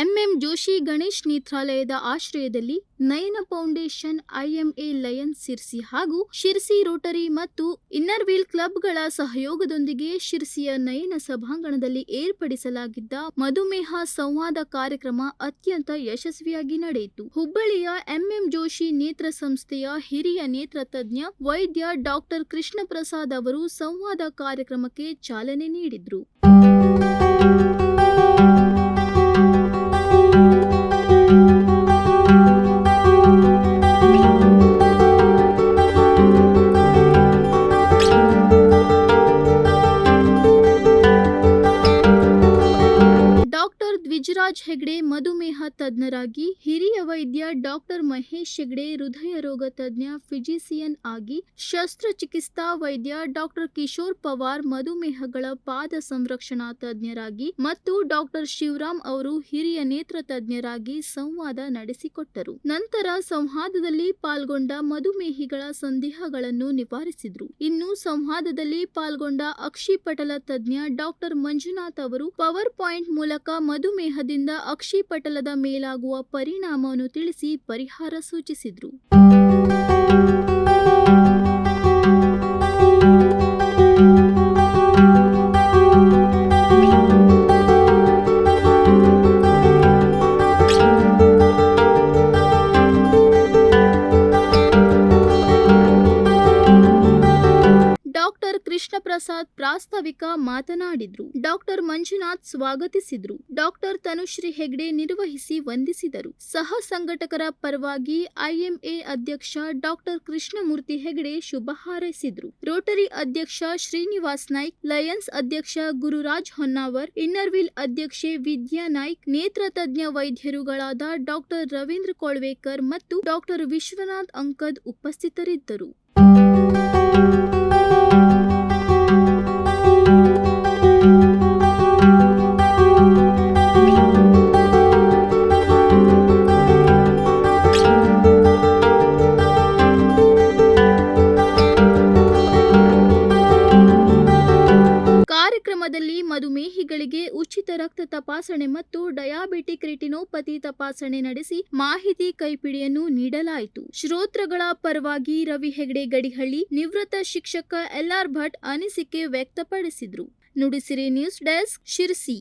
MM Joshi Ganesh ನೇತ್ರಾಲಯದ ಆಶ್ರಯದಲ್ಲಿ ನಯನ foundation, IMA Lions Sirsi ಹಾಗೂ Sirsi Rotary ಮತ್ತು ಇನ್ನರ್ವೀಲ್ ಕ್ಲಬ್ಗಳ ಸಹಯೋಗದೊಂದಿಗೆ ಶಿರ್ಸಿಯ ನಯನ ಸಭಾಂಗಣದಲ್ಲಿ ಏರ್ಪಡಿಸಲಾಗಿದ್ದ ಮಧುಮೇಹ ಸಂವಾದ ಕಾರ್ಯಕ್ರಮ ಅತ್ಯಂತ ಯಶಸ್ವಿಯಾಗಿ ನಡೆಯಿತು. ಹುಬ್ಬಳ್ಳಿಯ ಎಂಎಂ ಜೋಶಿ ನೇತ್ರ ಸಂಸ್ಥೆಯ ಹಿರಿಯ ನೇತ್ರ ತಜ್ಞ ವೈದ್ಯ ಡಾಕ್ಟರ್ ಕೃಷ್ಣ ಪ್ರಸಾದ್ ಅವರು ಸಂವಾದ ಕಾರ್ಯಕ್ರಮಕ್ಕೆ ಚಾಲನೆ ನೀಡಿದರು. ಡಾಕ್ಟರ್ ದ್ವಿಜರಾಜ್ ಹೆಗ್ಡೆ ಮಧುಮೇಹ ತಜ್ಞರಾಗಿ, ಹಿರಿಯ ವೈದ್ಯ ಡಾಕ್ಟರ್ ಮಹೇಶ್ ಹೆಗ್ಡೆ ಹೃದಯ ರೋಗ ತಜ್ಞ ಫಿಜಿಸಿಯನ್ ಆಗಿ, ಶಸ್ತ್ರಚಿಕಿತ್ಸಾ ವೈದ್ಯ ಡಾಕ್ಟರ್ ಕಿಶೋರ್ ಪವಾರ್ ಮಧುಮೇಹಗಳ ಪಾದ ಸಂರಕ್ಷಣಾ ತಜ್ಞರಾಗಿ ಮತ್ತು ಡಾಕ್ಟರ್ ಶಿವರಾಮ್ ಅವರು ಹಿರಿಯ ನೇತ್ರ ತಜ್ಞರಾಗಿ ಸಂವಾದ ನಡೆಸಿಕೊಟ್ಟರು. ನಂತರ ಸಂವಾದದಲ್ಲಿ ಪಾಲ್ಗೊಂಡ ಮಧುಮೇಹಿಗಳ ಸಂದೇಹಗಳನ್ನು ನಿವಾರಿಸಿದರು. ಇನ್ನು ಸಂವಾದದಲ್ಲಿ ಪಾಲ್ಗೊಂಡ ಅಕ್ಷಿಪಟಲ ತಜ್ಞ ಡಾಕ್ಟರ್ ಮಂಜುನಾಥ್ ಅವರು ಪವರ್ ಪಾಯಿಂಟ್ ಮೂಲಕ ಮಧುಮೇಹದಿಂದ ಅಕ್ಷಿಪಟಲದ ಮೇಲಾಗುವ ಪರಿಣಾಮವನ್ನು ತಿಳಿಸಿ ಪರಿಹಾರ ಸೂಚಿಸಿದರು. ಡಾಕ್ಟರ್ ಕೃಷ್ಣ ಪ್ರಸಾದ್ ಪ್ರಾಸ್ತಾವಿಕ ಮಾತನಾಡಿದ್ರು. ಡಾಕ್ಟರ್ ಮಂಜುನಾಥ್ ಸ್ವಾಗತಿಸಿದ್ರು. ಡಾಕ್ಟರ್ ತನುಶ್ರೀ ಹೆಗ್ಡೆ ನಿರ್ವಹಿಸಿ ವಂದಿಸಿದರು. ಸಹ ಸಂಘಟಕರ ಪರವಾಗಿ ಐಎಂಎ ಅಧ್ಯಕ್ಷ ಡಾಕ್ಟರ್ ಕೃಷ್ಣಮೂರ್ತಿ ಹೆಗ್ಡೆ ಶುಭ ಹಾರೈಸಿದ್ರು. ರೋಟರಿ ಅಧ್ಯಕ್ಷ ಶ್ರೀನಿವಾಸ್ ನಾಯ್ಕ್, ಲಯನ್ಸ್ ಅಧ್ಯಕ್ಷ ಗುರುರಾಜ್ ಹೊನ್ನಾವರ್, ಇನ್ನರ್ವೀಲ್ ಅಧ್ಯಕ್ಷೆ ವಿದ್ಯಾ ನಾಯ್ಕ್, ನೇತ್ರ ತಜ್ಞ ವೈದ್ಯರುಗಳಾದ ಡಾಕ್ಟರ್ ರವೀಂದ್ರ ಕೊಳ್ವೇಕರ್ ಮತ್ತು ಡಾಕ್ಟರ್ ವಿಶ್ವನಾಥ್ ಅಂಕದ್ ಉಪಸ್ಥಿತರಿದ್ದರು. ಕಾರ್ಯಕ್ರಮದಲ್ಲಿ ಮಧುಮೇಹಿಗಳಿಗೆ ಉಚಿತ ರಕ್ತ ತಪಾಸಣೆ ಮತ್ತು ಡಯಾಬಿಟಿಕ್ ರೆಟಿನೋಪತಿ ತಪಾಸಣೆ ನಡೆಸಿ ಮಾಹಿತಿ ಕೈಪಿಡಿಯನ್ನು ನೀಡಲಾಯಿತು. ಶ್ರೋತೃಗಳ ಪರವಾಗಿ ರವಿ ಹೆಗ್ಡೆ ಗಡಿಹಳ್ಳಿ, ನಿವೃತ್ತ ಶಿಕ್ಷಕ ಎಲ್ಆರ್ ಭಟ್ ಅನಿಸಿಕೆ ವ್ಯಕ್ತಪಡಿಸಿದರು. Nudisiri news desk, Sirsi.